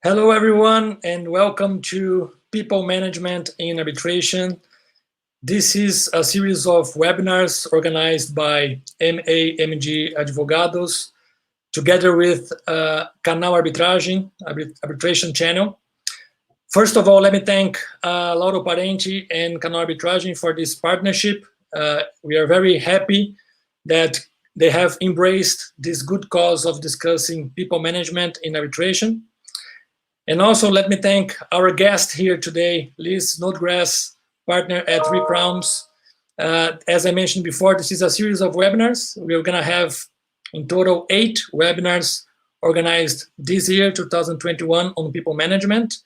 Hello, everyone, and welcome to People Management in Arbitration. This is a series of webinars organized by MAMG Advogados together with Canal Arbitration Channel. First of all, let me thank Lauro Parenti and Canal Arbitragem for this partnership. We are very happy that they have embraced this good cause of discussing people management in arbitration. And also let me thank our guest here today, Liz Snodgrass, partner at Three Crowns. As I mentioned before, this is a series of webinars. We're gonna have in total 8 webinars organized this year, 2021, on people management.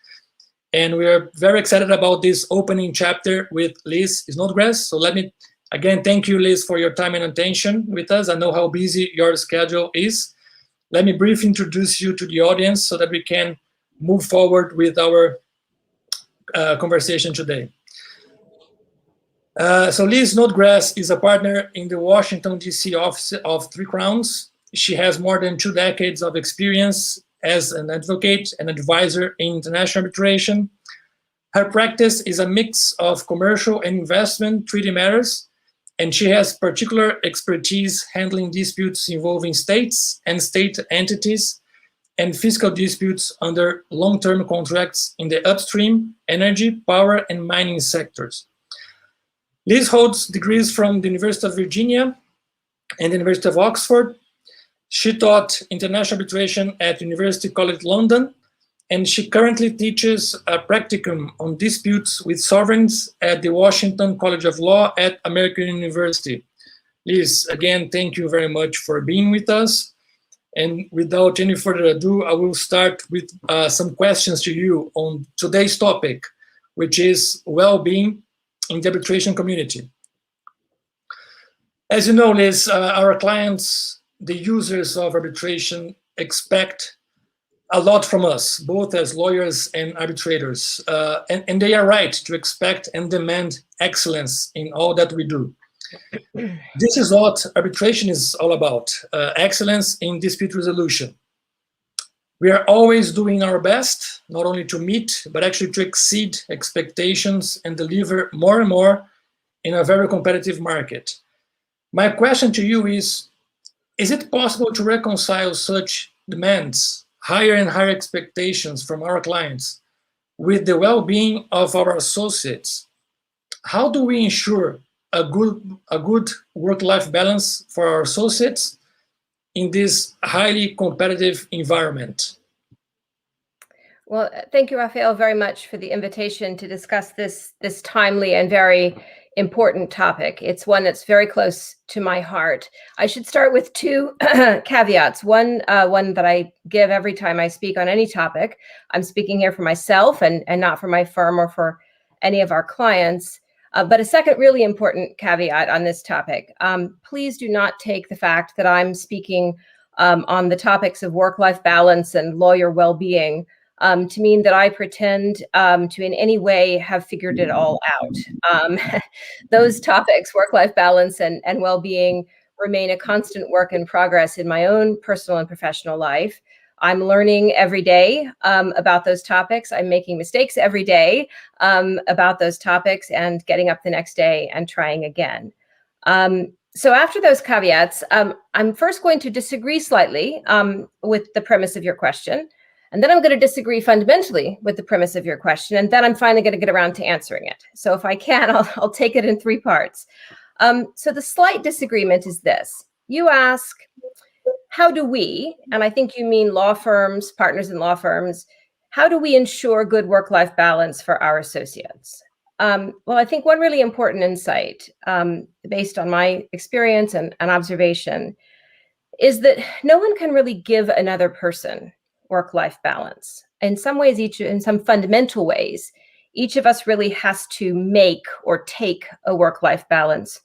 And we are very excited about this opening chapter with Liz Snodgrass. So let me again thank you, Liz, for your time and attention with us. I know how busy your schedule is. Let me briefly introduce you to the audience so that we can move forward with our conversation today. So Liz Snodgrass is a partner in the Washington, D.C. office of Three Crowns. She has more than 2 decades of experience as an advocate and advisor in international arbitration. Her practice is a mix of commercial and investment treaty matters, and she has particular expertise handling disputes involving states and state entities and fiscal disputes under long-term contracts in the upstream, energy, power, and mining sectors. Liz holds degrees from the University of Virginia and the University of Oxford. She taught international arbitration at University College London, and she currently teaches a practicum on disputes with sovereigns at the Washington College of Law at American University. Liz, again, thank you very much for being with us. And without any further ado, I will start with some questions to you on today's topic, which is well-being in the arbitration community. As you know, Liz, our clients, the users of arbitration, expect a lot from us, both as lawyers and arbitrators. And they are right to expect and demand excellence in all that we do. This is what arbitration is all about, excellence in dispute resolution. We are always doing our best, not only to meet, but actually to exceed expectations and deliver more and more in a very competitive market. My question to you is it possible to reconcile such demands, higher and higher expectations from our clients, with the well-being of our associates? How do we ensure a good work-life balance for our associates in this highly competitive environment? Well, thank you, Rafael, very much for the invitation to discuss this timely and very important topic. It's one that's very close to my heart. I should start with 2 caveats. One that I give every time I speak on any topic. I'm speaking here for myself and not for my firm or for any of our clients. But a second really important caveat on this topic. Please do not take the fact that I'm speaking on the topics of work-life balance and lawyer well-being to mean that I pretend to in any way have figured it all out. Those topics, work-life balance and well-being, remain a constant work in progress in my own personal and professional life. I'm learning every day about those topics. I'm making mistakes every day about those topics and getting up the next day and trying again. So after those caveats, I'm first going to disagree slightly with the premise of your question. And then I'm going to disagree fundamentally with the premise of your question. And then I'm finally going to get around to answering it. So if I can, I'll take it in 3 parts. So the slight disagreement is this. You ask, how do we, and I think you mean law firms, partners in law firms, how do we ensure good work-life balance for our associates? Well, I think one really important insight, based on my experience and observation, is that no one can really give another person work-life balance. In some ways, in some fundamental ways, each of us really has to make or take a work-life balance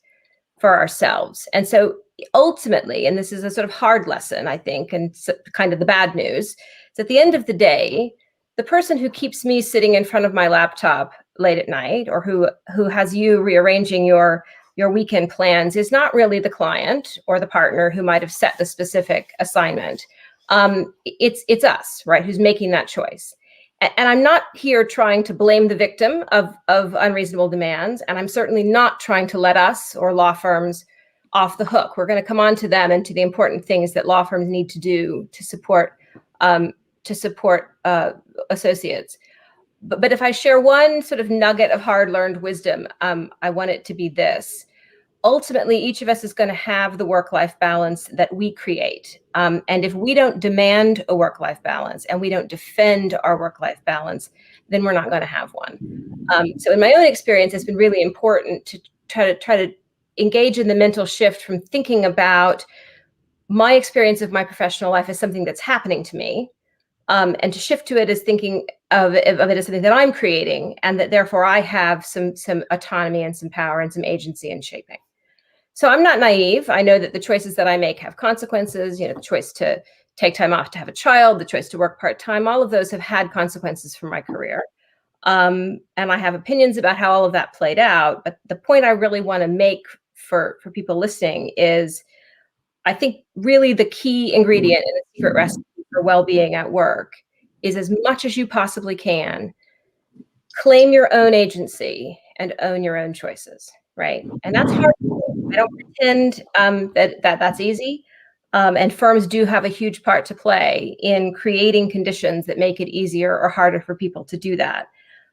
for ourselves. And so ultimately, and this is a sort of hard lesson, I think, and kind of the bad news, is at the end of the day, the person who keeps me sitting in front of my laptop late at night, or who has you rearranging your weekend plans, is not really the client or the partner who might have set the specific assignment. It's us, right, who's making that choice. And I'm not here trying to blame the victim of unreasonable demands, and I'm certainly not trying to let us or law firms off the hook. We're going to come on to them and to the important things that law firms need to do to support associates. But if I share one sort of nugget of hard-learned wisdom, I want it to be this. Ultimately, each of us is going to have the work-life balance that we create. And if we don't demand a work-life balance and we don't defend our work-life balance, then we're not going to have one. So in my own experience, it's been really important to try to engage in the mental shift from thinking about my experience of my professional life as something that's happening to me, and to shift to it as thinking of it as something that I'm creating, and that therefore I have some autonomy and some power and some agency in shaping. So I'm not naive. I know that the choices that I make have consequences. The choice to take time off to have a child, the choice to work part-time, all of those have had consequences for my career. And I have opinions about how all of that played out. But the point I really want to make for people listening is, I think really the key ingredient in the secret recipe for well-being at work is, as much as you possibly can, claim your own agency and own your own choices, right? And that's hard. I don't pretend that's easy. And firms do have a huge part to play in creating conditions that make it easier or harder for people to do that.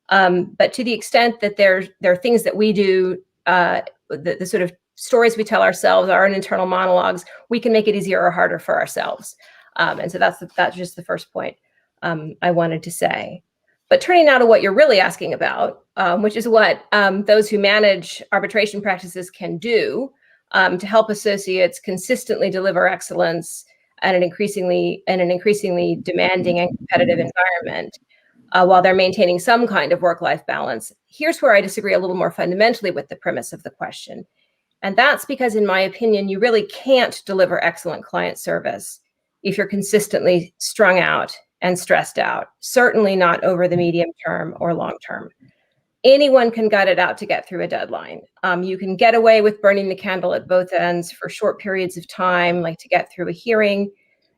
But to the extent that there are things that we do, the sort of stories we tell ourselves, our own internal monologues, we can make it easier or harder for ourselves. And so that's just the first point I wanted to say. But turning now to what you're really asking about, which is what those who manage arbitration practices can do to help associates consistently deliver excellence at an increasingly demanding and competitive environment, while they're maintaining some kind of work-life balance. Here's where I disagree a little more fundamentally with the premise of the question. And that's because, in my opinion, you really can't deliver excellent client service if you're consistently strung out and stressed out, certainly not over the medium term or long term. Anyone can gut it out to get through a deadline. You can get away with burning the candle at both ends for short periods of time, like to get through a hearing.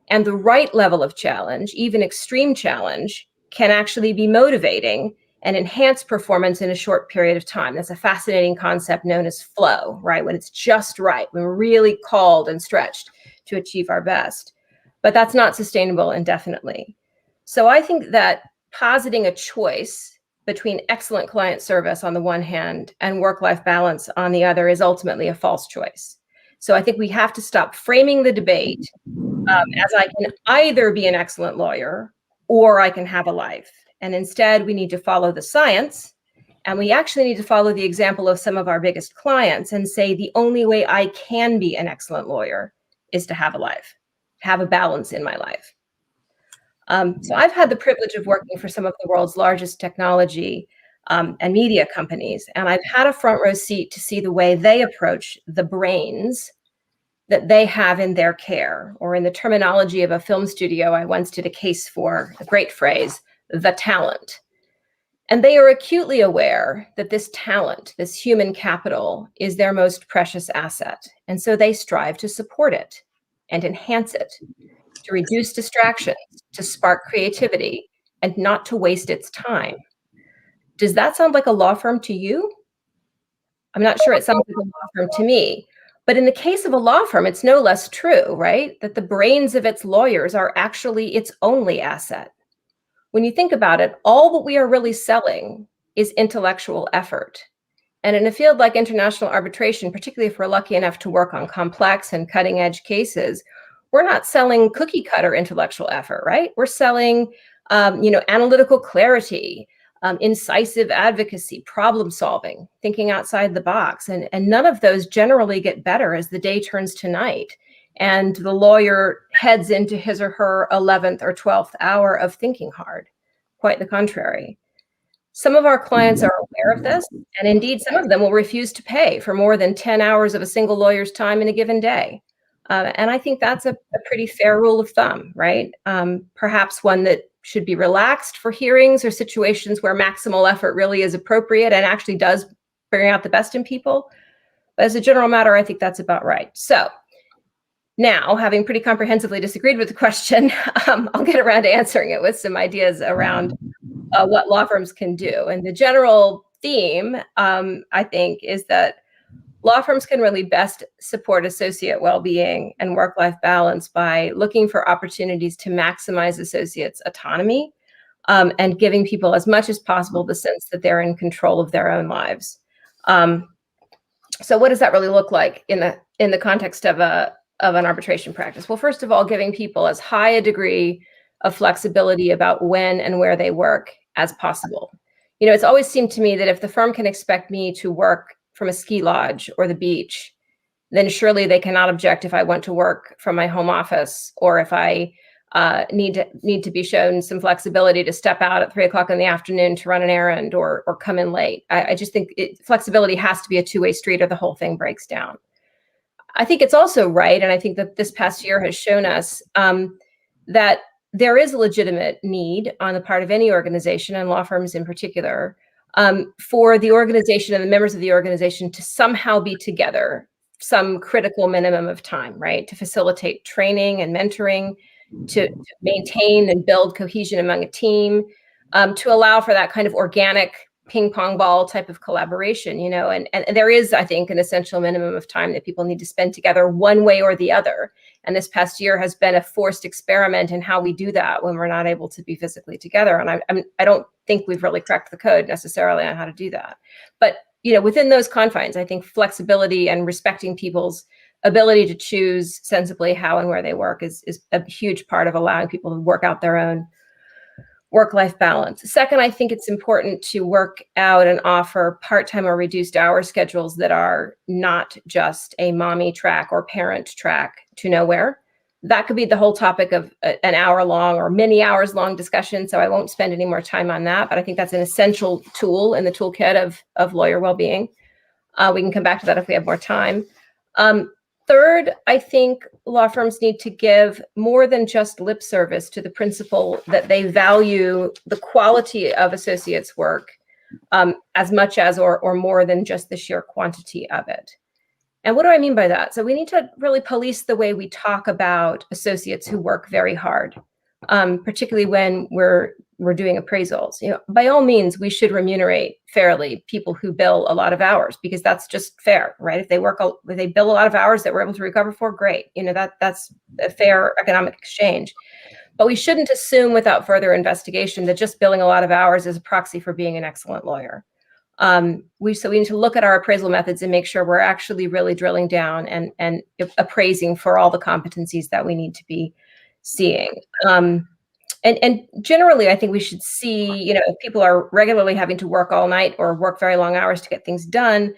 And the right level of challenge, even extreme challenge, can actually be motivating and enhance performance in a short period of time. That's a fascinating concept known as flow, right? When it's just right, when we're really called and stretched to achieve our best. But that's not sustainable indefinitely. So I think that positing a choice between excellent client service on the one hand and work-life balance on the other is ultimately a false choice. So I think we have to stop framing the debate as I can either be an excellent lawyer or I can have a life. And instead, we need to follow the science, and we actually need to follow the example of some of our biggest clients and say the only way I can be an excellent lawyer is to have a life, have a balance in my life. So I've had the privilege of working for some of the world's largest technology and media companies, and I've had a front row seat to see the way they approach the brains that they have in their care, or in the terminology of a film studio I once did a case for, a great phrase, the talent. And they are acutely aware that this talent, this human capital, is their most precious asset. And so they strive to support it and enhance it, to reduce distractions, to spark creativity, and not to waste its time. Does that sound like a law firm to you? I'm not sure it sounds like a law firm to me. But in the case of a law firm, it's no less true, right? That the brains of its lawyers are actually its only asset. When you think about it, all that we are really selling is intellectual effort. And in a field like international arbitration, particularly if we're lucky enough to work on complex and cutting-edge cases, we're not selling cookie-cutter intellectual effort, right? We're selling, analytical clarity, incisive advocacy, problem solving, thinking outside the box. And none of those generally get better as the day turns to night and the lawyer heads into his or her 11th or 12th hour of thinking hard. Quite the contrary. Some of our clients are aware of this, and indeed some of them will refuse to pay for more than 10 hours of a single lawyer's time in a given day. And I think that's a pretty fair rule of thumb, right? Perhaps one that should be relaxed for hearings or situations where maximal effort really is appropriate and actually does bring out the best in people. But as a general matter, I think that's about right. So now, having pretty comprehensively disagreed with the question, I'll get around to answering it with some ideas around what law firms can do. And the general theme, I think, is that law firms can really best support associate well-being and work-life balance by looking for opportunities to maximize associates' autonomy, and giving people as much as possible the sense that they're in control of their own lives. So what does that really look like in the context of an arbitration practice? Well, first of all, giving people as high a degree of flexibility about when and where they work as possible. You know, it's always seemed to me that if the firm can expect me to work from a ski lodge or the beach, then surely they cannot object if I want to work from my home office, or if I need to be shown some flexibility to step out at 3 o'clock in the afternoon to run an errand or come in late. I just think flexibility has to be a two-way street, or the whole thing breaks down. I think it's also right, and I think that this past year has shown us that there is a legitimate need on the part of any organization, and law firms in particular, for the organization and the members of the organization to somehow be together some critical minimum of time, right? To facilitate training and mentoring, to maintain and build cohesion among a team, to allow for that kind of organic ping pong ball type of collaboration, you know, and there is, I think, an essential minimum of time that people need to spend together one way or the other. And this past year has been a forced experiment in how we do that when we're not able to be physically together. And I don't think we've really cracked the code necessarily on how to do that. But, you know, within those confines, I think flexibility and respecting people's ability to choose sensibly how and where they work is a huge part of allowing people to work out their own work-life balance. Second, I think it's important to work out and offer part-time or reduced hour schedules that are not just a mommy track or parent track to nowhere. That could be the whole topic of an hour-long or many hours-long discussion, so I won't spend any more time on that, but I think that's an essential tool in the toolkit of lawyer well-being. We can come back to that if we have more time. Third, I think law firms need to give more than just lip service to the principle that they value the quality of associates' work as much as or more than just the sheer quantity of it. And what do I mean by that? So we need to really police the way we talk about associates who work very hard, particularly when we're doing appraisals. You know, by all means, we should remunerate fairly people who bill a lot of hours, because that's just fair, right? If they bill a lot of hours that we're able to recover for, great. You know, that's a fair economic exchange. But we shouldn't assume without further investigation that just billing a lot of hours is a proxy for being an excellent lawyer. We need to look at our appraisal methods and make sure we're actually really drilling down and appraising for all the competencies that we need to be seeing. And generally, I think we should see, you know, if people are regularly having to work all night or work very long hours to get things done,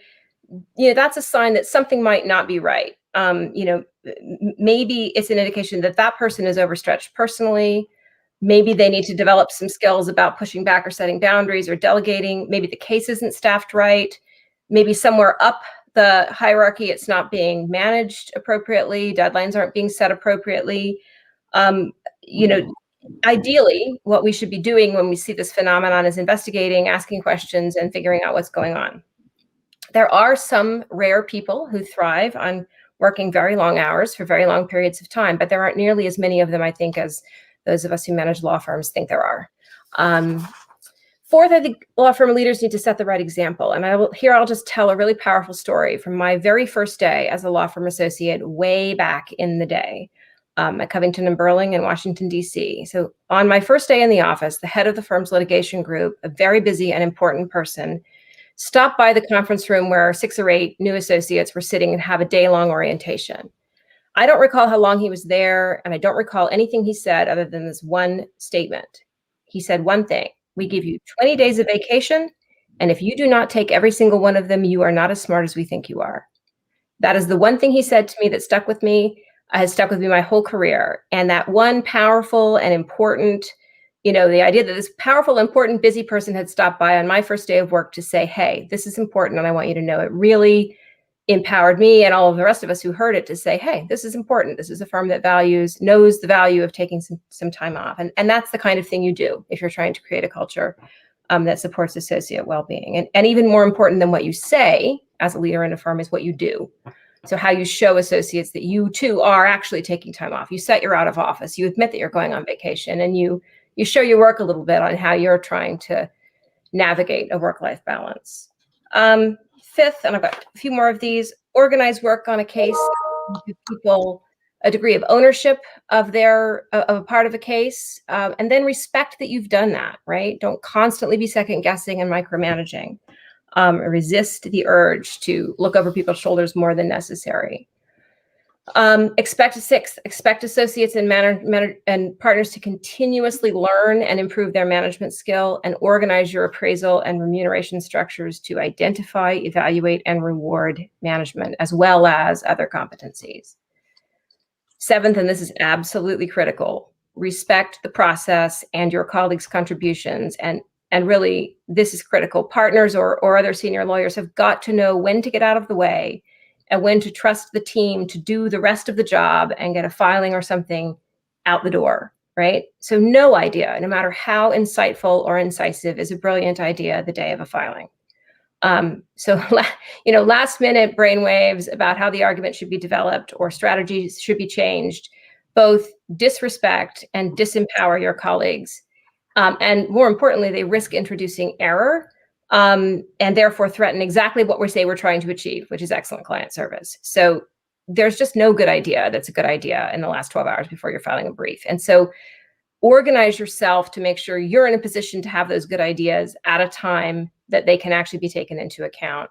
you know, that's a sign that something might not be right. You know, maybe it's an indication that that person is overstretched personally. Maybe they need to develop some skills about pushing back or setting boundaries or delegating. Maybe the case isn't staffed right. Maybe somewhere up the hierarchy, it's not being managed appropriately. Deadlines aren't being set appropriately. You know, ideally, what we should be doing when we see this phenomenon is investigating, asking questions, and figuring out what's going on. There are some rare people who thrive on working very long hours for very long periods of time, but there aren't nearly as many of them, I think, as those of us who manage law firms think there are. Fourth, I think law firm leaders need to set the right example. And I'll just tell a really powerful story from my very first day as a law firm associate way back in the day. At Covington and Burling in Washington, D.C. So on my first day in the office, the head of the firm's litigation group, a very busy and important person, stopped by the conference room where 6 or 8 new associates were sitting and have a day-long orientation. I don't recall how long he was there, and I don't recall anything he said other than this one statement. He said one thing: we give you 20 days of vacation, and if you do not take every single one of them, you are not as smart as we think you are. That is the one thing he said to me that stuck with me. Has stuck with me my whole career. And that one powerful and important, you know, the idea that this powerful, important, busy person had stopped by on my first day of work to say, hey, this is important and I want you to know it, really empowered me and all of the rest of us who heard it to say, hey, this is important. This is a firm that knows the value of taking some time off. And that's the kind of thing you do if you're trying to create a culture that supports associate well-being. And even more important than what you say as a leader in a firm is what you do. So how you show associates that you too are actually taking time off. You set you're out of office. You admit that you're going on vacation, and you you show your work a little bit on how you're trying to navigate a work-life balance. Fifth, and I've got a few more of these, organize work on a case, give people a degree of ownership of a part of a case, and then respect that you've done that, right? Don't constantly be second guessing and micromanaging. Resist the urge to look over people's shoulders more than necessary. Expect associates and partners to continuously learn and improve their management skill, and organize your appraisal and remuneration structures to identify, evaluate, and reward management, as well as other competencies. Seventh, and this is absolutely critical, respect the process and your colleagues' contributions. And really, this is critical. Partners or other senior lawyers have got to know when to get out of the way and when to trust the team to do the rest of the job and get a filing or something out the door, right? So no idea, no matter how insightful or incisive, is a brilliant idea the day of a filing. Last minute brainwaves about how the argument should be developed or strategies should be changed, both disrespect and disempower your colleagues. And more importantly, they risk introducing error, and therefore threaten exactly what we say we're trying to achieve, which is excellent client service. So there's just no good idea that's a good idea in the last 12 hours before you're filing a brief. And so organize yourself to make sure you're in a position to have those good ideas at a time that they can actually be taken into account,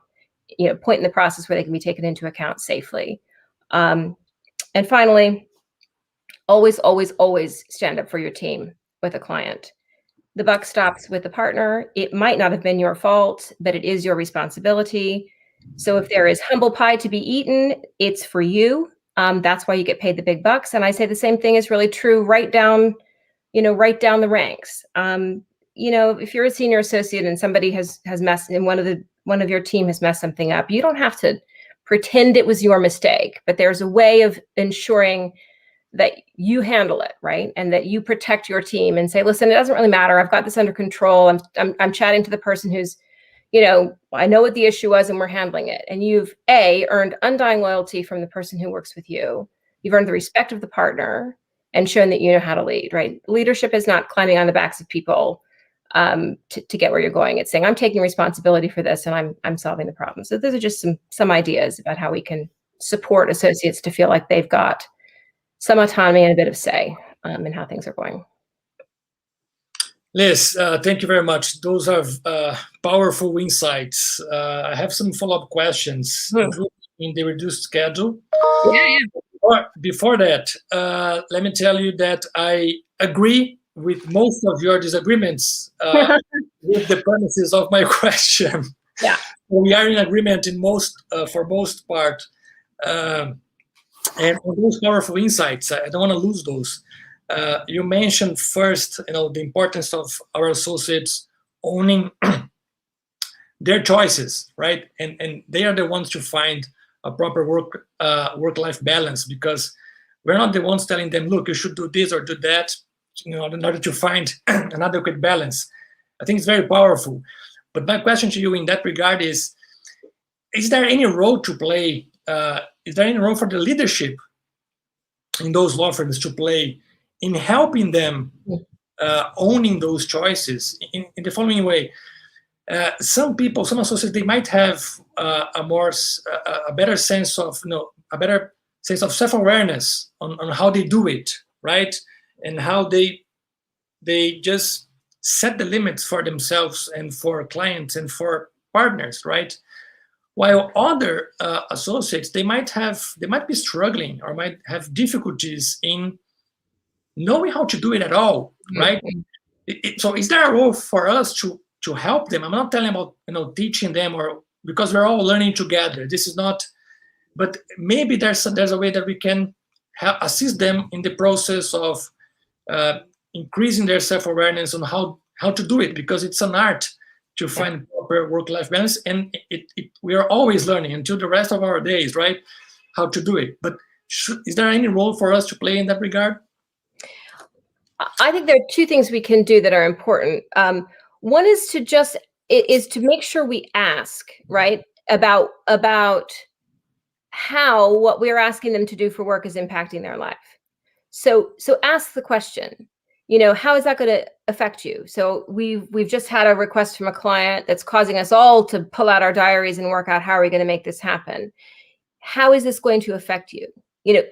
point in the process where they can be taken into account safely. And finally, always, always, always stand up for your team with a client. The buck stops with the partner. It might not have been your fault, but it is your responsibility. So if there is humble pie to be eaten, it's for you. That's why you get paid the big bucks. And I say the same thing is really true right down the ranks. If you're a senior associate and somebody has messed, and one of your team has messed something up, you don't have to pretend it was your mistake, but there's a way of ensuring that you handle it, right? And that you protect your team and say, listen, it doesn't really matter. I've got this under control. I'm chatting to the person who's, I know what the issue was and we're handling it. And you've earned undying loyalty from the person who works with you. You've earned the respect of the partner and shown that you know how to lead, right? Leadership is not climbing on the backs of people to get where you're going. It's saying, I'm taking responsibility for this and I'm solving the problem. So those are just some ideas about how we can support associates to feel like they've got some autonomy and a bit of say in how things are going. Liz, thank you very much. Those are powerful insights. I have some follow-up questions in the reduced schedule. Yeah. Before that, let me tell you that I agree with most of your disagreements with the premises of my question. Yeah, we are in agreement for most part. And on those powerful insights, I don't want to lose those. You mentioned first, the importance of our associates owning their choices, right? And they are the ones to find a proper work-life balance, because we're not the ones telling them, look, you should do this or do that, in order to find an adequate balance. I think it's very powerful. But my question to you in that regard is there any role to play? Is there any role for the leadership in those law firms to play in helping them owning those choices in the following way? Some associates, they might have a better sense of self-awareness on how they do it, right? And how they just set the limits for themselves and for clients and for partners, right? While other associates, they might be struggling or might have difficulties in knowing how to do it at all, right? So is there a role for us to help them? I'm not telling about teaching them, or because we're all learning together. This is not, but maybe there's a way that we can assist them in the process of increasing their self-awareness on how to do it, because it's an art to find proper work-life balance, and we are always learning until the rest of our days, right? How to do it. But is there any role for us to play in that regard? I think there are two things we can do that are important. One is to make sure we ask, right, about how what we're asking them to do for work is impacting their life. So ask the question, how is that going to affect you? So we've just had a request from a client that's causing us all to pull out our diaries and work out how are we going to make this happen. How is this going to affect you?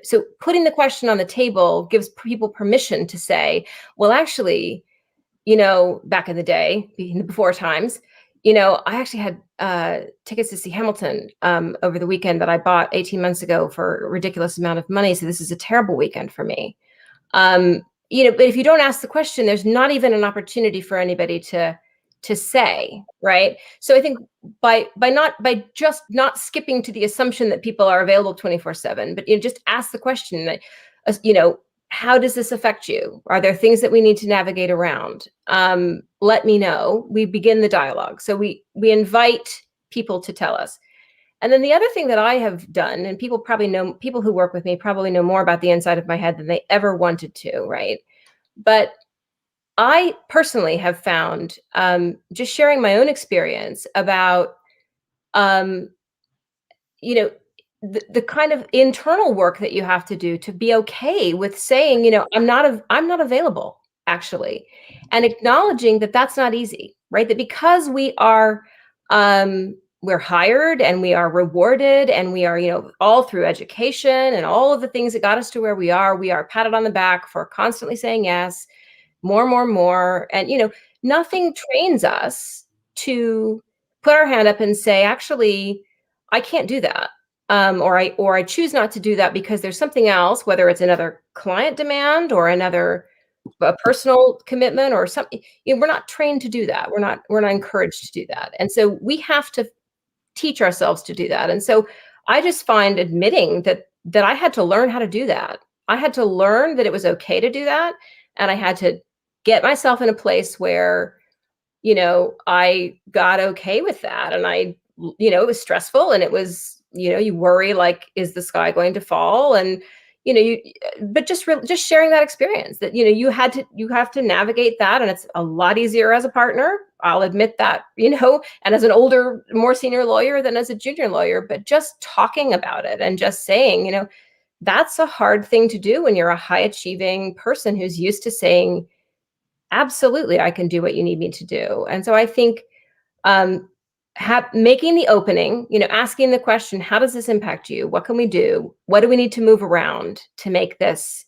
So putting the question on the table gives people permission to say, well, actually, back in the day, before times, I actually had tickets to see Hamilton over the weekend that I bought 18 months ago for a ridiculous amount of money. So this is a terrible weekend for me. But if you don't ask the question, there's not even an opportunity for anybody to say, right? So I think by just not skipping to the assumption that people are available 24/7, but just ask the question that, how does this affect you? Are there things that we need to navigate around? Let me know. We begin the dialogue. So we invite people to tell us. And then the other thing that I have done, and people who work with me probably know more about the inside of my head than they ever wanted to, right? But I personally have found, just sharing my own experience about, the kind of internal work that you have to do to be okay with saying, I'm not available, actually, and acknowledging that that's not easy, right? That because we are, we're hired and we are rewarded and we are, all through education and all of the things that got us to where we are patted on the back for constantly saying yes, more. And, nothing trains us to put our hand up and say, actually, I can't do that. Or I choose not to do that because there's something else, whether it's another client demand or a personal commitment or something. We're not trained to do that. We're not encouraged to do that. And so we have to teach ourselves to do that. And so I just find admitting that I had to learn how to do that. I had to learn that it was okay to do that. And I had to get myself in a place where, I got okay with that. And it was stressful and it was, you worry, like, is the sky going to fall? And, but just sharing that experience that, you have to navigate that. And it's a lot easier as a partner. I'll admit that, and as an older, more senior lawyer than as a junior lawyer, but just talking about it and just saying, that's a hard thing to do when you're a high achieving person who's used to saying, absolutely, I can do what you need me to do. And so I think, making the opening, asking the question, how does this impact you? What can we do? What do we need to move around to make this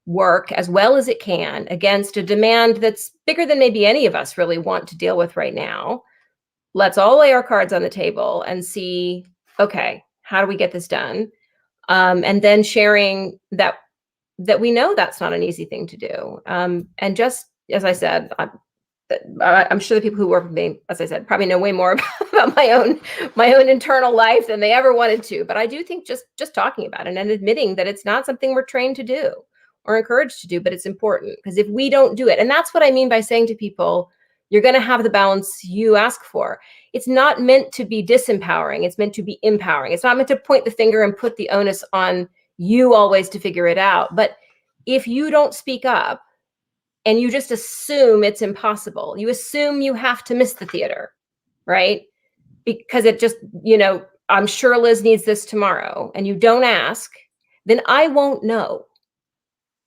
work as well as it can against a demand that's bigger than maybe any of us really want to deal with right now? Let's all lay our cards on the table and see, okay, how do we get this done? And then sharing that we know that's not an easy thing to do. And just, as I said, I'm sure the people who work with me, as I said, probably know way more about my own internal life than they ever wanted to. But I do think just talking about it and admitting that it's not something we're trained to do or encouraged to do, but it's important, because if we don't do it, and that's what I mean by saying to people, you're going to have the balance you ask for. It's not meant to be disempowering. It's meant to be empowering. It's not meant to point the finger and put the onus on you always to figure it out. But if you don't speak up, and you just assume it's impossible, you assume you have to miss the theater, right? Because it just, I'm sure Liz needs this tomorrow, and you don't ask, then I won't know,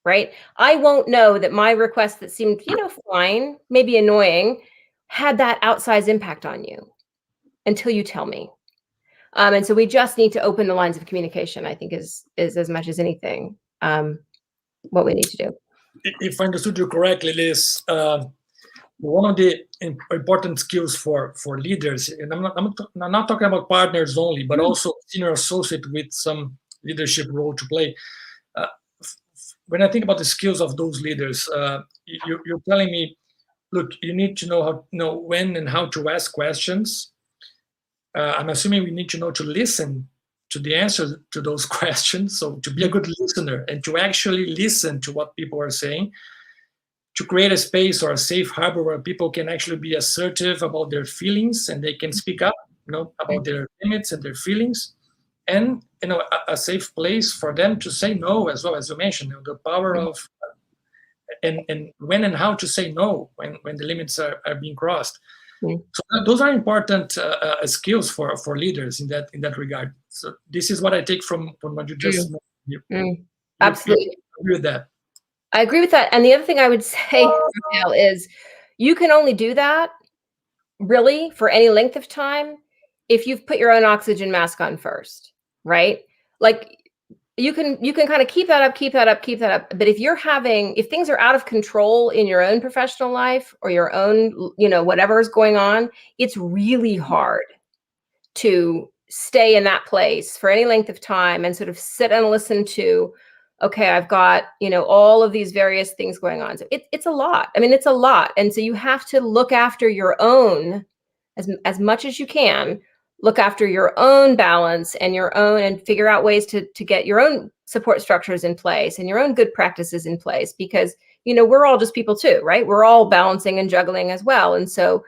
right? I won't know that my request that seemed, fine, maybe annoying, had that outsized impact on you until you tell me. And so we just need to open the lines of communication, I think is as much as anything, what we need to do. If I understood you correctly, Liz, one of the important skills for leaders, and I'm not talking about partners only, but also senior associate with some leadership role to play. When I think about the skills of those leaders, you're telling me, look, you need to know when and how to ask questions. I'm assuming we need to know to listen to the answer to those questions. So to be a good listener and to actually listen to what people are saying, to create a space or a safe harbor where people can actually be assertive about their feelings and they can speak up, about their limits and their feelings, and a safe place for them to say no as well, as you mentioned, the power of and when and how to say no when the limits are being crossed. So those are important skills for leaders in that regard. So this is what I take from what you just mentioned. Absolutely. You agree with that? I agree with that. And the other thing I would say, Rafael, is you can only do that really for any length of time if you've put your own oxygen mask on first, right? Like you can kind of keep that up. But if things are out of control in your own professional life or your own, whatever is going on, it's really hard to stay in that place for any length of time and sort of sit and listen to, okay, I've got, all of these various things going on. So it's a lot. I mean, it's a lot. And so you have to look after your own as much as you can, look after your own balance and figure out ways to get your own support structures in place and your own good practices in place, because, we're all just people too, right? We're all balancing and juggling as well. And so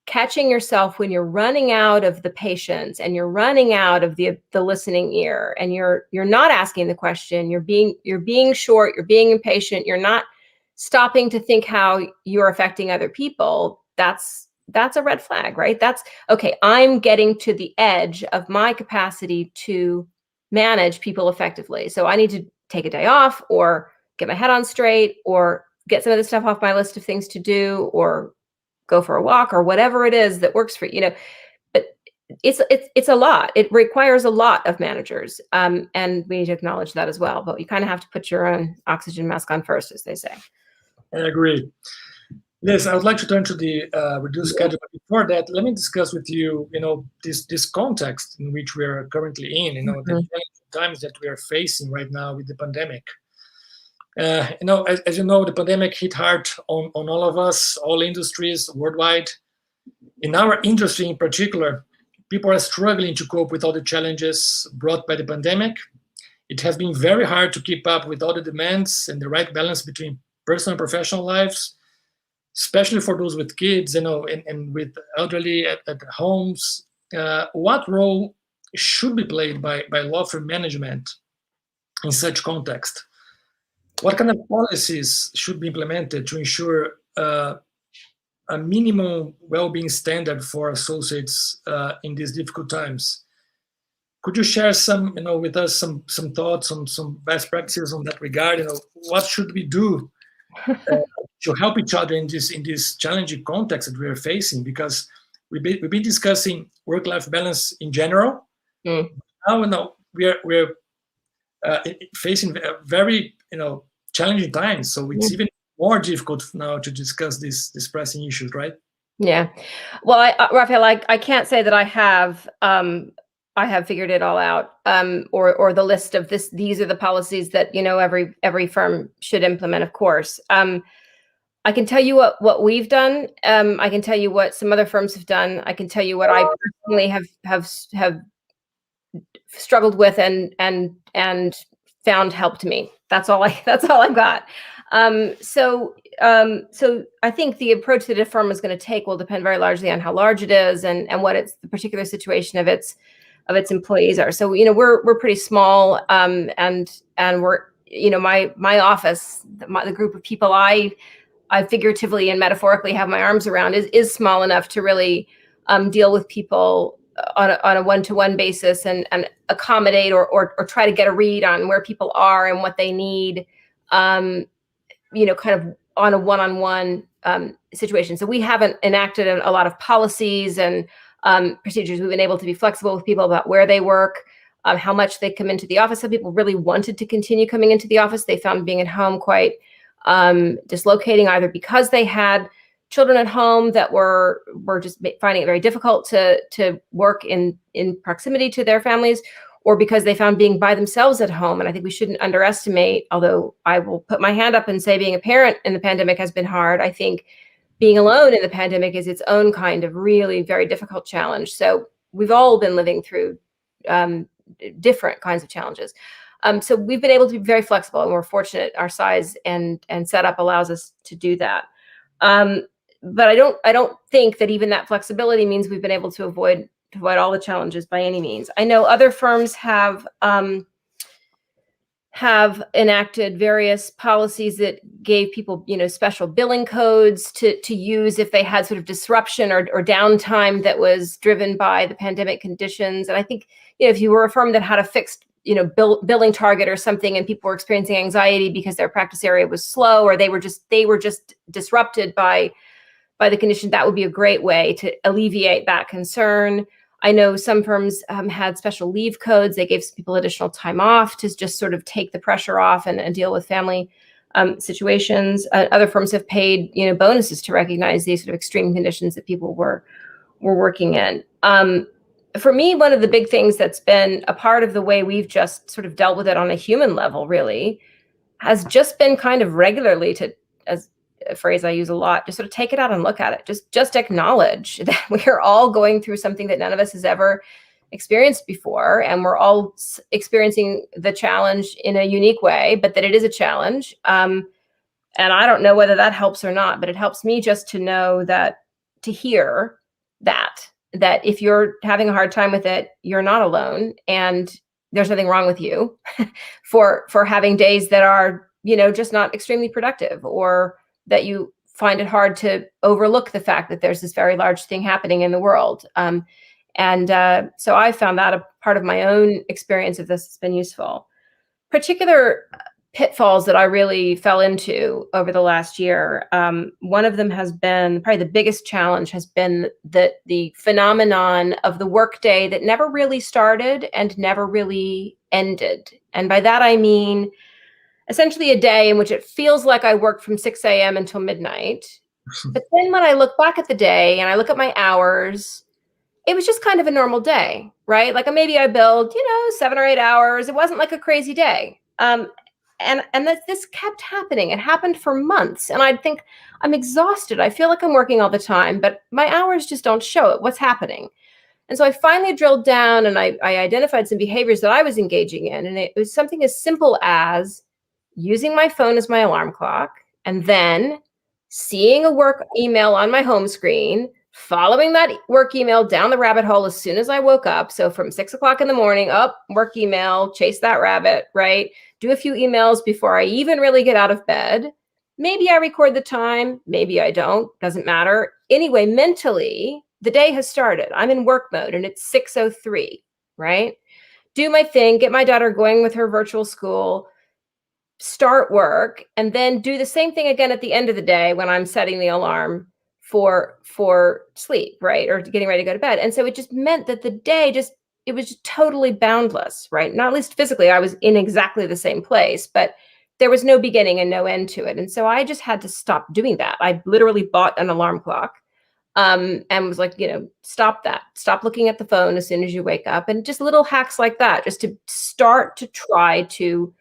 catching yourself when you're running out of the patience and you're running out of the listening ear and you're not asking the question, you're being short, you're being impatient, you're not stopping to think how you're affecting other people, that's a red flag, right? That's okay. I'm getting to the edge of my capacity to manage people effectively. So I need to take a day off or get my head on straight or get some of the stuff off my list of things to do or go for a walk or whatever it is that works for you. But it's a lot. It requires a lot of managers, and we need to acknowledge that as well. But you kind of have to put your own oxygen mask on first, as they say. I agree. Liz, I would like to turn to the reduced schedule. But before that, let me discuss with you, this context in which we are currently in. The challenging times that we are facing right now with the pandemic. As you know, the pandemic hit hard on all of us, all industries worldwide. In our industry in particular, people are struggling to cope with all the challenges brought by the pandemic. It has been very hard to keep up with all the demands and the right balance between personal and professional lives, especially for those with kids, and with elderly at homes. What role should be played by law firm management in such context? What kind of policies should be implemented to ensure a minimum well-being standard for associates in these difficult times? Could you share with us some thoughts on some best practices on that regard? What should we do to help each other in this challenging context that we are facing? Because we've been discussing work-life balance in general. Now we're facing very challenging times, so it's even more difficult now to discuss these pressing issues, right? Yeah. Well, Rafael, I can't say that I have figured it all out, or the list of these are the policies that every firm should implement. Of course, I can tell you what we've done. I can tell you what some other firms have done. I can tell you what I personally have struggled with and found helped me. That's all I've got. So I think the approach that a firm is going to take will depend very largely on how large it is and what the particular situation of its employees are. So we're pretty small, and we're my office, the group of people I figuratively and metaphorically have my arms around is small enough to really deal with people on a one-to-one basis and accommodate or try to get a read on where people are and what they need, kind of on a one-on-one situation. So we haven't enacted a lot of policies and procedures. We've been able to be flexible with people about where they work, how much they come into the office. Some people really wanted to continue coming into the office. They found being at home quite dislocating, either because they had children at home that were just finding it very difficult to work in proximity to their families, or because they found being by themselves at home. And I think we shouldn't underestimate, although I will put my hand up and say being a parent in the pandemic has been hard, I think being alone in the pandemic is its own kind of really very difficult challenge. So we've all been living through different kinds of challenges. So we've been able to be very flexible, and we're fortunate our size and setup allows us to do that. But I don't think that even that flexibility means we've been able to avoid all the challenges by any means. I know other firms have enacted various policies that gave people, special billing codes to use if they had sort of disruption or downtime that was driven by the pandemic conditions. And I think, if you were a firm that had a fixed billing target or something, and people were experiencing anxiety because their practice area was slow, or they were just disrupted by the condition, that would be a great way to alleviate that concern. I know some firms had special leave codes. They gave some people additional time off to just sort of take the pressure off and deal with family situations. Other firms have paid, bonuses to recognize these sort of extreme conditions that people were working in. For me, one of the big things that's been a part of the way we've just sort of dealt with it on a human level, really, has just been kind of regularly to, as a phrase I use a lot, just sort of take it out and look at it. Just acknowledge that we are all going through something that none of us has ever experienced before, and we're all experiencing the challenge in a unique way, but that it is a challenge. And I don't know whether that helps or not, but it helps me just to know that, to hear that if you're having a hard time with it, you're not alone, and there's nothing wrong with you for having days that are, just not extremely productive, or that you find it hard to overlook the fact that there's this very large thing happening in the world. So I found that a part of my own experience of this has been useful. Particular pitfalls that I really fell into over the last year. One of them has been, probably the biggest challenge has been the phenomenon of the workday that never really started and never really ended. And by that, I mean, essentially a day in which it feels like I worked from 6 a.m. until midnight. But then when I look back at the day and I look at my hours, it was just kind of a normal day, right? Like maybe I billed, 7 or 8 hours. It wasn't like a crazy day. And this kept happening. It happened for months. And I'd think, I'm exhausted. I feel like I'm working all the time, but my hours just don't show it. What's happening? And so I finally drilled down and I identified some behaviors that I was engaging in. And it was something as simple as using my phone as my alarm clock, and then seeing a work email on my home screen, following that work email down the rabbit hole as soon as I woke up. So from 6 o'clock in the morning, work email, chase that rabbit, right? Do a few emails before I even really get out of bed. Maybe I record the time, maybe I don't, doesn't matter. Anyway, mentally, the day has started. I'm in work mode and it's 6:03, right? Do my thing, get my daughter going with her virtual school, start work, and then do the same thing again at the end of the day when I'm setting the alarm for sleep, right? Or getting ready to go to bed. And so it just meant that the day it was just totally boundless, right? Not least physically, I was in exactly the same place, but there was no beginning and no end to it. And so I just had to stop doing that. I literally bought an alarm clock and was like, stop that. Stop looking at the phone as soon as you wake up, and just little hacks like that, just to start to try to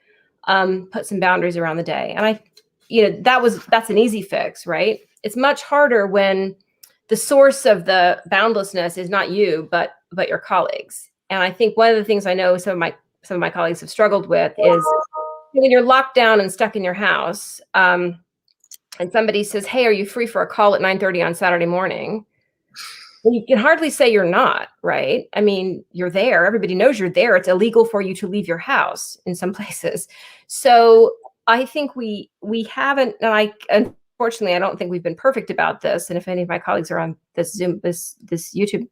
put some boundaries around the day. And that's an easy fix, right? It's much harder when the source of the boundlessness is not you, but your colleagues. And I think one of the things I know some of my colleagues have struggled with is when you're locked down and stuck in your house, and somebody says, "Hey, are you free for a call at 9:30 on Saturday morning?" Well, you can hardly say you're not, right? I mean, you're there. Everybody knows you're there. It's illegal for you to leave your house in some places. So I think we haven't, and unfortunately, I don't think we've been perfect about this. And if any of my colleagues are on this Zoom, this YouTube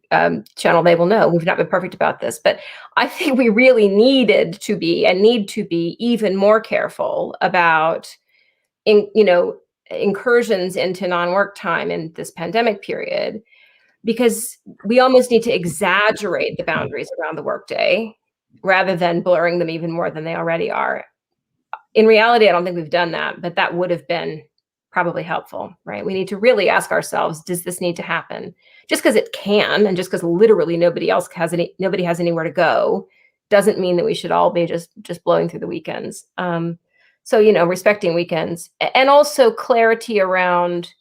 channel, they will know we've not been perfect about this. But I think we really needed to be and need to be even more careful about, incursions into non-work time in this pandemic period, because we almost need to exaggerate the boundaries around the workday rather than blurring them even more than they already are. In reality, I don't think we've done that, but that would have been probably helpful, right? We need to really ask ourselves, does this need to happen? Just because it can, and just because literally nobody has anywhere to go, doesn't mean that we should all be just blowing through the weekends. So, respecting weekends, and also clarity around,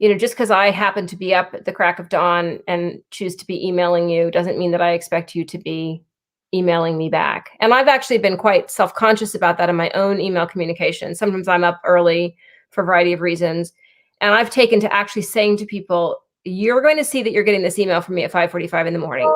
just because I happen to be up at the crack of dawn and choose to be emailing you doesn't mean that I expect you to be emailing me back. And I've actually been quite self-conscious about that in my own email communication. Sometimes I'm up early for a variety of reasons. And I've taken to actually saying to people, you're going to see that you're getting this email from me at 5:45 in the morning.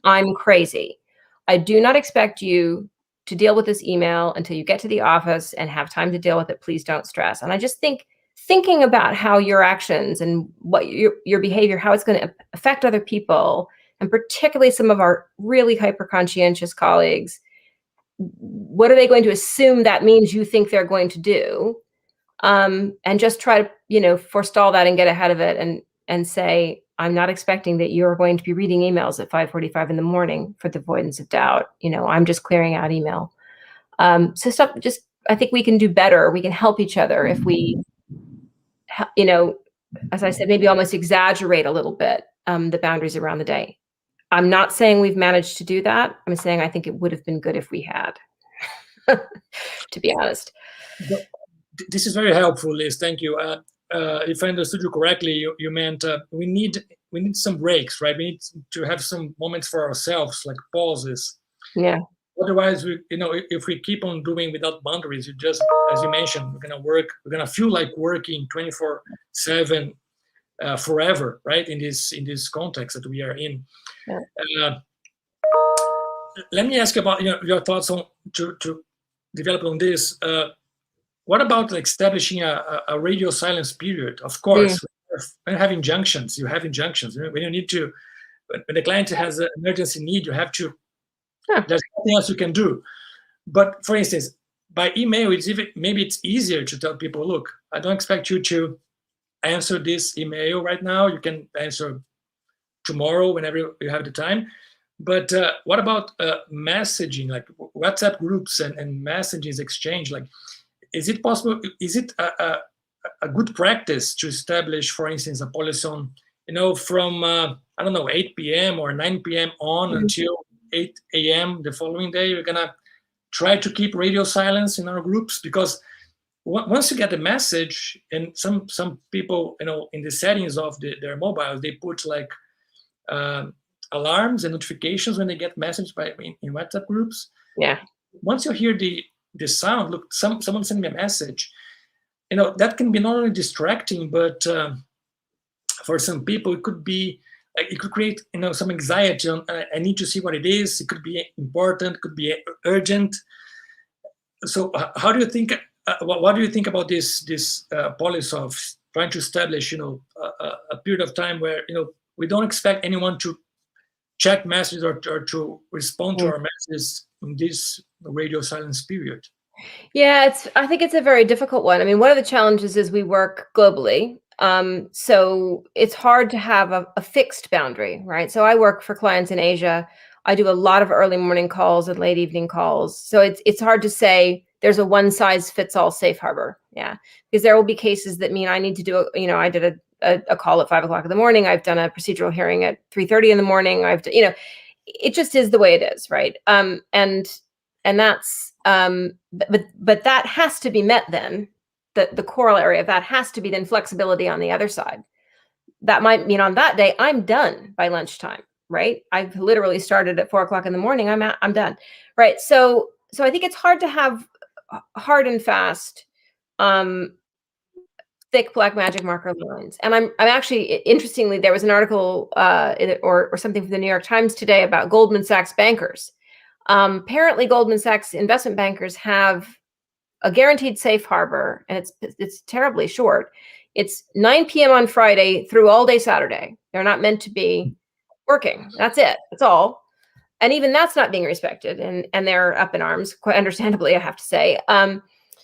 I'm crazy. I do not expect you to deal with this email until you get to the office and have time to deal with it. Please don't stress. And I just think thinking about how your actions and what your behavior, how it's going to affect other people, and particularly some of our really hyper conscientious colleagues, what are they going to assume that means you think they're going to do? And just try to, forestall that and get ahead of it and say, I'm not expecting that you're going to be reading emails at 5:45 in the morning for the avoidance of doubt. I'm just clearing out email. So I think we can do better. We can help each other if we, as I said, maybe almost exaggerate a little bit the boundaries around the day. I'm not saying we've managed to do that. I'm saying I think it would have been good if we had, to be honest. This is very helpful, Liz. Thank you. If I understood you correctly, you meant we need some breaks, right? We need to have some moments for ourselves, like pauses. Yeah. Otherwise, if we keep on doing without boundaries, you just, as you mentioned, we're gonna feel like working 24/7 forever, right? In this context that we are in. Yeah. Let me ask you about your thoughts on to develop on this. What about establishing a radio silence period? Of course, when you have injunctions, when you need to, when the client has an emergency need, you have to. There's nothing else you can do. But for instance, by email, maybe it's easier to tell people, look, I don't expect you to answer this email right now. You can answer tomorrow whenever you have the time. But what about messaging, like WhatsApp groups and messages exchange? Like, is it possible? Is it a good practice to establish, for instance, a policy on, from 8 p.m. or 9 p.m. on until 8 a.m. the following day? We're gonna try to keep radio silence in our groups, because once you get the message, and some people, in the settings of their mobiles, they put like alarms and notifications when they get messaged in WhatsApp groups. Yeah. Once you hear the sound, look, someone sent me a message, that can be not only distracting, but for some people it could be, it could create some anxiety on, I need to see what it is. It could be important, could be urgent. So how do you think, what do you think about this policy of trying to establish a period of time where we don't expect anyone to check messages or to respond to our messages in this radio silence period? Yeah, I think it's a very difficult one. I mean, one of the challenges is we work globally. So it's hard to have a fixed boundary, right? So I work for clients in Asia. I do a lot of early morning calls and late evening calls. So it's hard to say there's a one size fits all safe harbor. Yeah, because there will be cases that mean I need to do I did a call at 5 o'clock in the morning. I've done a procedural hearing at 3:30 in the morning. It just is the way it is, right? And that's but that has to be met then. The corollary of that has to be then flexibility on the other side. That might mean on that day I'm done by lunchtime, right? I've literally started at 4 o'clock in the morning. I'm done, right? So I think it's hard to have hard and fast, thick black magic marker lines. And I'm actually, interestingly, there was an article or something from the New York Times today about Goldman Sachs bankers. Apparently, Goldman Sachs investment bankers have a guaranteed safe harbor, and it's terribly short. It's 9 p.m. on Friday through all day Saturday. They're not meant to be working. That's it. That's all. And even that's not being respected, and they're up in arms, quite understandably, I have to say.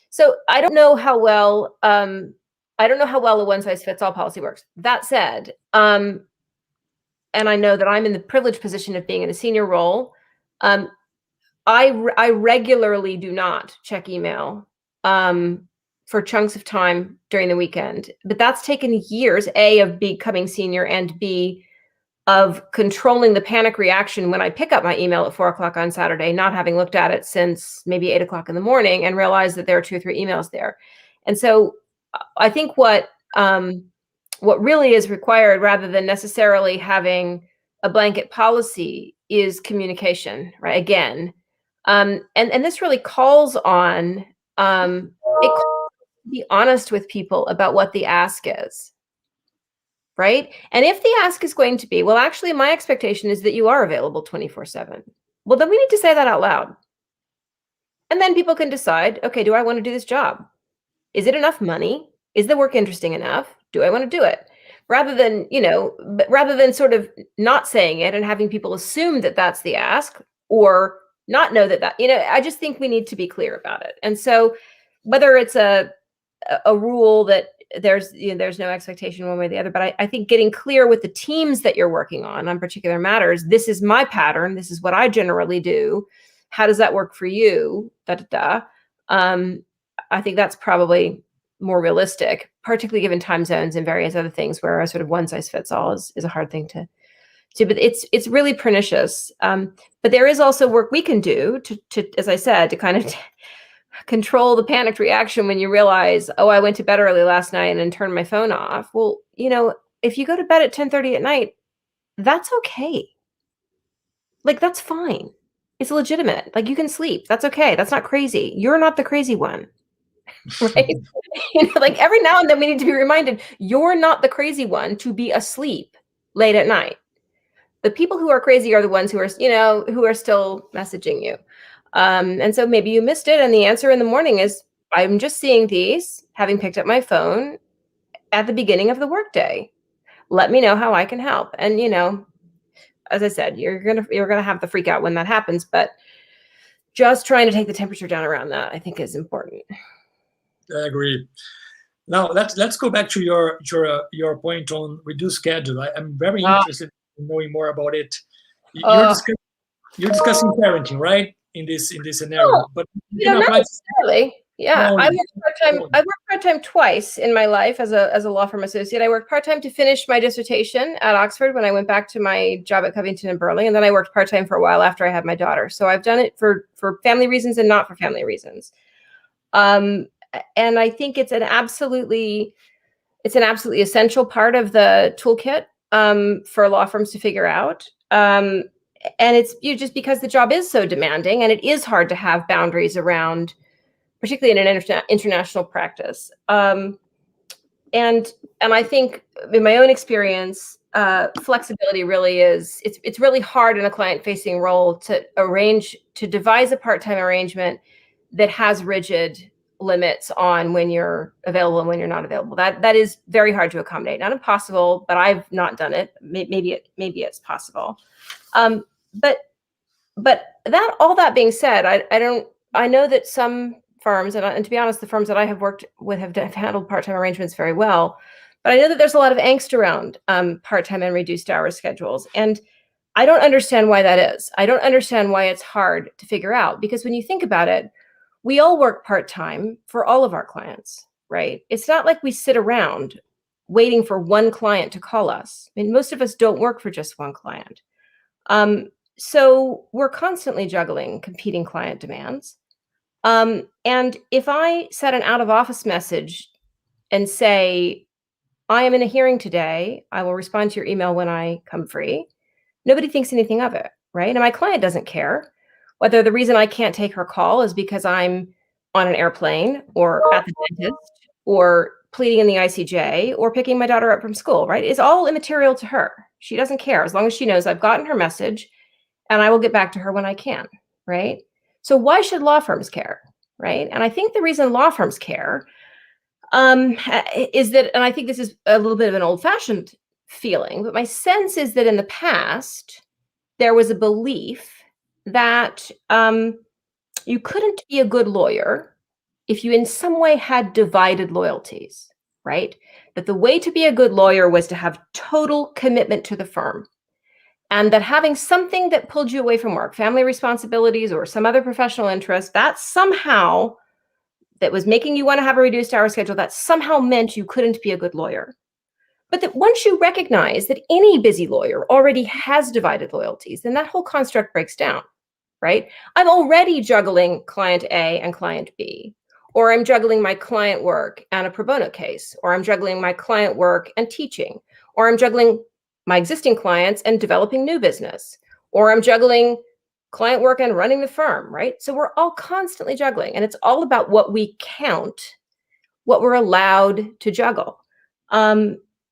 So I don't know how well a one size fits all policy works. That said, and I know that I'm in the privileged position of being in a senior role. I regularly do not check email for chunks of time during the weekend, but that's taken years, A, of becoming senior, and B, of controlling the panic reaction when I pick up my email at 4 o'clock on Saturday, not having looked at it since maybe 8 o'clock in the morning, and realize that there are 2 or 3 emails there. And so I think what really is required, rather than necessarily having a blanket policy, is communication, right? Again, and this really calls on be honest with people about what the ask is, right? And if the ask is going to be, well, actually, my expectation is that you are available 24/7. Well, then we need to say that out loud. And then people can decide, okay, do I want to do this job? Is it enough money? Is the work interesting enough? Do I want to do it? Rather than sort of not saying it and having people assume that that's the ask, or not know that, I just think we need to be clear about it. And so whether it's a rule that there's no expectation one way or the other, but I think getting clear with the teams that you're working on particular matters. This is my pattern. This is what I generally do. How does that work for you? I think that's probably more realistic, particularly given time zones and various other things where a sort of one size fits all is a hard thing to do. But it's really pernicious. But there is also work we can do to as I said, to kind of control the panicked reaction when you realize, oh, I went to bed early last night and turned my phone off. Well, if you go to bed at 10:30 at night, that's okay. Like, that's fine. It's legitimate. Like, you can sleep. That's okay. That's not crazy. You're not the crazy one. Right? Like every now and then we need to be reminded, you're not the crazy one to be asleep late at night. The people who are crazy are the ones who are still messaging you. And so maybe you missed it. And the answer in the morning is, I'm just seeing these, having picked up my phone at the beginning of the workday. Let me know how I can help. And, as I said, you're going to have the freak out when that happens, but just trying to take the temperature down around that, I think, is important. I agree. Now let's go back to your point on reduced schedule. I'm very interested in knowing more about it. You're discussing parenting, right? In this scenario, but not necessarily. Yeah, I worked part-time twice in my life as a law firm associate. I worked part-time to finish my dissertation at Oxford when I went back to my job at Covington and Burling, and then I worked part-time for a while after I had my daughter. So I've done it for family reasons and not for family reasons. And I think it's an absolutely essential part of the toolkit for law firms to figure out. And it's just because the job is so demanding and it is hard to have boundaries around, particularly in an international practice. And I think in my own experience, flexibility really is, it's really hard in a client-facing role to devise a part-time arrangement that has rigid limits on when you're available and when you're not available. That is very hard to accommodate. Not impossible, but I've not done it. Maybe it's possible. But that, all that being said, I know that some firms, and to be honest, the firms that I have worked with have handled part-time arrangements very well. But I know that there's a lot of angst around part-time and reduced hour schedules. And I don't understand why that is. I don't understand why it's hard to figure out, because when you think about it, we all work part-time for all of our clients, right? It's not like we sit around waiting for one client to call us. I mean, most of us don't work for just one client. So we're constantly juggling competing client demands. And if I set an out-of-office message and say, I am in a hearing today, I will respond to your email when I come free, nobody thinks anything of it, right? And my client doesn't care whether the reason I can't take her call is because I'm on an airplane or at the dentist or pleading in the ICJ or picking my daughter up from school, right? It's all immaterial to her. She doesn't care as long as she knows I've gotten her message and I will get back to her when I can, right? So why should law firms care, right? And I think the reason law firms care is that, and I think this is a little bit of an old-fashioned feeling, but my sense is that in the past, there was a belief that you couldn't be a good lawyer if you in some way had divided loyalties, right? That the way to be a good lawyer was to have total commitment to the firm. And that having something that pulled you away from work, family responsibilities or some other professional interest, that was making you want to have a reduced hour schedule, that somehow meant you couldn't be a good lawyer. But that once you recognize that any busy lawyer already has divided loyalties, then that whole construct breaks down, right? I'm already juggling client A and client B, or I'm juggling my client work and a pro bono case, or I'm juggling my client work and teaching, or I'm juggling my existing clients and developing new business, or I'm juggling client work and running the firm, right? So we're all constantly juggling, and it's all about what we count, what we're allowed to juggle.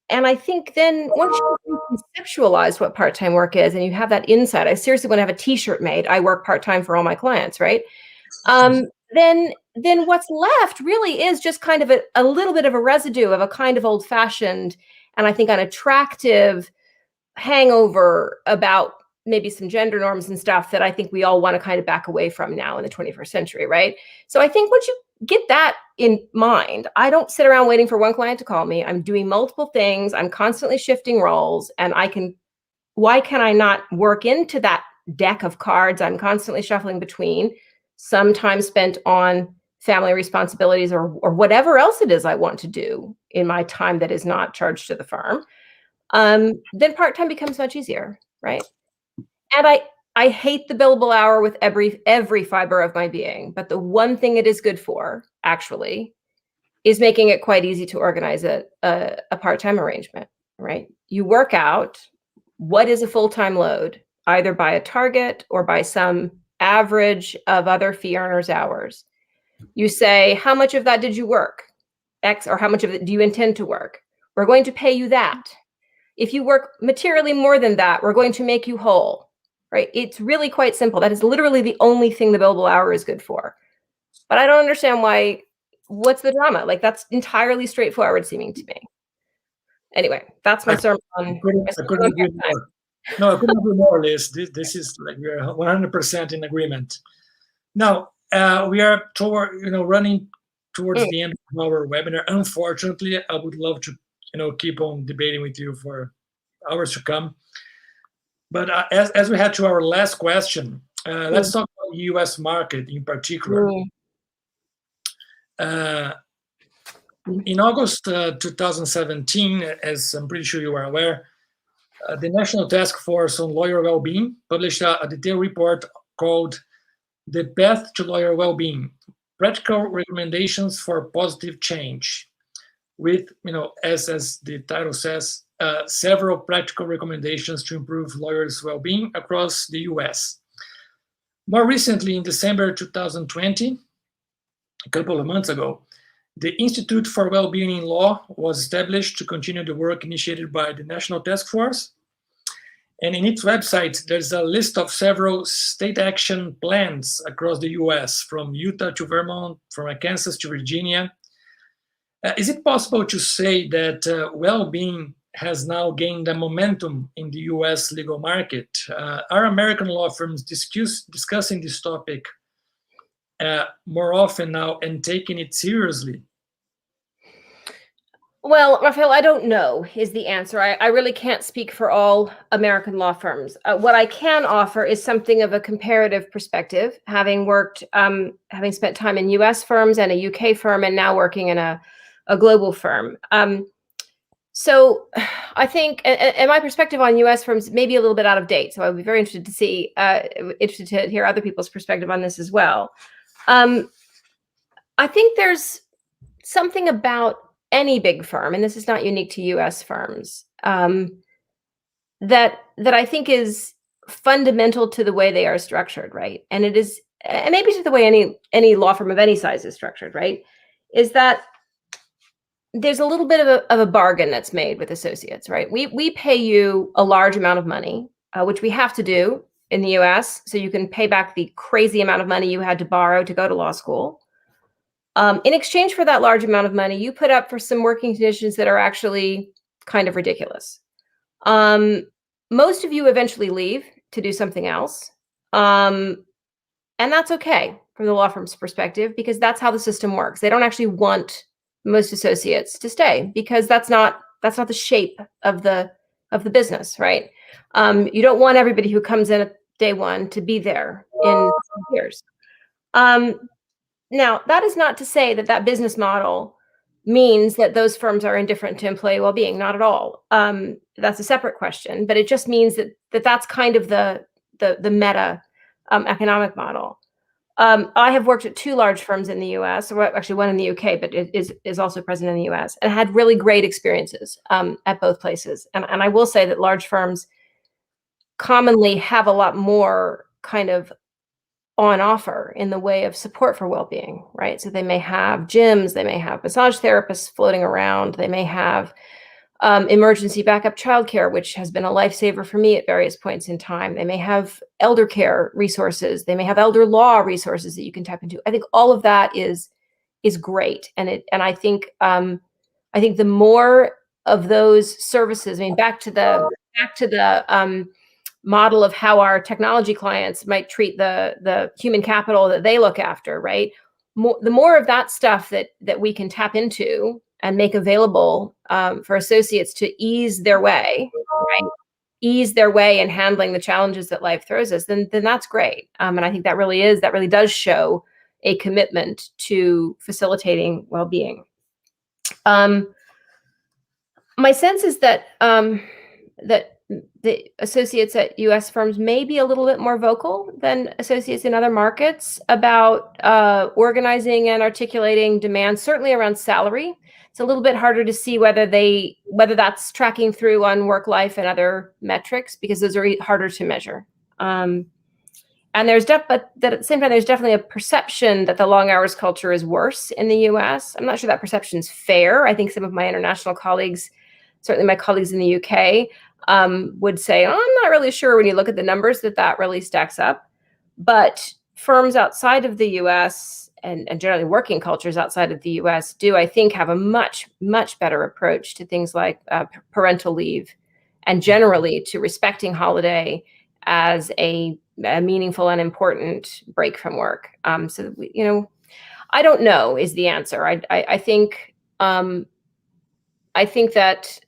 And I think then once you conceptualize what part-time work is and you have that insight, I seriously want to have a t-shirt made, I work part-time for all my clients, right? Then what's left really is just kind of a little bit of a residue of a kind of old-fashioned and I think unattractive hangover about maybe some gender norms and stuff that I think we all want to kind of back away from now in the 21st century, right? So I think once you get that in mind, I don't sit around waiting for one client to call me. I'm doing multiple things. I'm constantly shifting roles, and why can I not work into that deck of cards I'm constantly shuffling between, some time spent on family responsibilities or whatever else it is I want to do in my time that is not charged to the firm, then part-time becomes much easier, right? And I hate the billable hour with every fiber of my being, but the one thing it is good for, actually, is making it quite easy to organize a part-time arrangement, right? You work out what is a full-time load, either by a target or by some average of other fee earners' hours. You say, how much of that did you work? X, or how much of it do you intend to work? We're going to pay you that. If you work materially more than that, we're going to make you whole, right? It's really quite simple. That is literally the only thing the billable hour is good for. But I don't understand what's the drama? Like, that's entirely straightforward seeming to me. Anyway, that's my sermon on. I couldn't agree more. No, I couldn't agree more, Liz. This is like we are 100% in agreement. Now we are running towards the end of our webinar. Unfortunately, I would love to keep on debating with you for hours to come. But as we head to our last question, let's talk about the U.S. market in particular. In August 2017, as I'm pretty sure you are aware, the National Task Force on Lawyer Wellbeing published a detailed report called "The Path to Lawyer Wellbeing: Practical Recommendations for Positive Change," with, as the title says, several practical recommendations to improve lawyers' well-being across the U.S. More recently, in December 2020, a couple of months ago, the Institute for Wellbeing in Law was established to continue the work initiated by the National Task Force. And in its website, there's a list of several state action plans across the US, from Utah to Vermont, from Kansas to Virginia. Is it possible to say that well-being has now gained a momentum in the US legal market? Are American law firms discussing this topic more often now and taking it seriously? Well, Rafael, I don't know is the answer. I really can't speak for all American law firms. What I can offer is something of a comparative perspective, having spent time in US firms and a UK firm, and now working in a global firm. So I think, and my perspective on US firms may be a little bit out of date. So I would be very interested to hear other people's perspective on this as well. I think there's something about any big firm, and this is not unique to US firms, that I think is fundamental to the way they are structured, right? And it is, and maybe to the way any law firm of any size is structured, right? Is that there's a little bit of a bargain that's made with associates, right? We pay you a large amount of money, which we have to do in the US, so you can pay back the crazy amount of money you had to borrow to go to law school. In exchange for that large amount of money, you put up for some working conditions that are actually kind of ridiculous. Most of you eventually leave to do something else. And that's okay from the law firm's perspective, because that's how the system works. They don't actually want most associates to stay, because that's not the shape of the business, right? You don't want everybody who comes in at day one to be there in years. Now, that is not to say that business model means that those firms are indifferent to employee well-being. Not at all. That's a separate question, but it just means that's kind of the meta economic model. I have worked at two large firms in the US, or actually one in the UK, but it is also present in the US, and had really great experiences at both places. And I will say that large firms commonly have a lot more kind of on offer in the way of support for well-being, right? So they may have gyms, they may have massage therapists floating around, they may have emergency backup childcare, which has been a lifesaver for me at various points in time. They may have elder care resources, they may have elder law resources that you can tap into. I think all of that is great, and I think the more of those services. I mean, back to the model of how our technology clients might treat the human capital that they look after, right? The more of that stuff that we can tap into and make available for associates to ease their way, right? Ease their way in handling the challenges that life throws us, then that's great. And I think that really does show a commitment to facilitating well-being. My sense is that that the associates at U.S. firms may be a little bit more vocal than associates in other markets about organizing and articulating demands, certainly around salary. It's a little bit harder to see whether that's tracking through on work life and other metrics, because those are harder to measure. And but at the same time, there's definitely a perception that the long hours culture is worse in the U.S. I'm not sure that perception's fair. I think some of my international colleagues, certainly my colleagues in the UK, would say, oh, I'm not really sure when you look at the numbers that really stacks up. But firms outside of the US and generally working cultures outside of the US do, I think, have a much, much better approach to things like parental leave, and generally to respecting holiday as a meaningful and important break from work. So, I don't know is the answer. I think that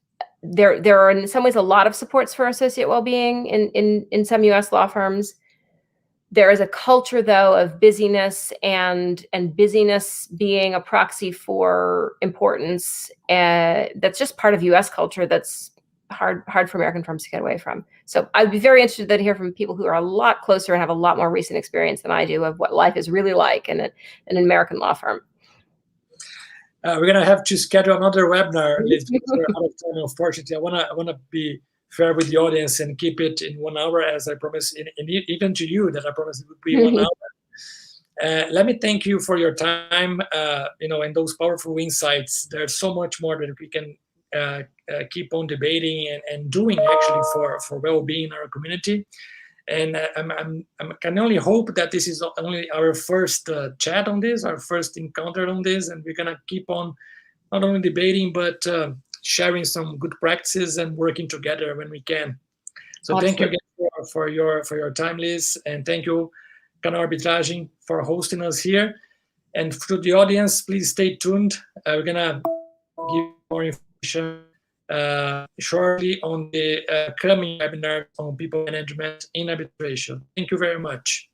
there are in some ways a lot of supports for associate well-being in some U.S. law firms. There is a culture, though, of busyness and busyness being a proxy for importance. That's just part of U.S. culture that's hard for American firms to get away from. So I'd be very interested to hear from people who are a lot closer and have a lot more recent experience than I do of what life is really like in an American law firm. We're gonna have to schedule another webinar, Liz, because we're out of time, unfortunately. I wanna be fair with the audience and keep it in 1 hour, as I promised, and even to you that I promised it would be 1 hour. Let me thank you for your time, and those powerful insights. There's so much more that we can keep on debating and doing actually for well-being in our community. And I can only hope that this is only our first chat on this, our first encounter on this, and we're gonna keep on not only debating but sharing some good practices and working together when we can. So awesome. Thank you again for your time, Liz, and thank you, Canal Arbitragem, for hosting us here. And to the audience, please stay tuned. We're gonna give more information shortly on the coming webinar on people management in arbitration. Thank you very much.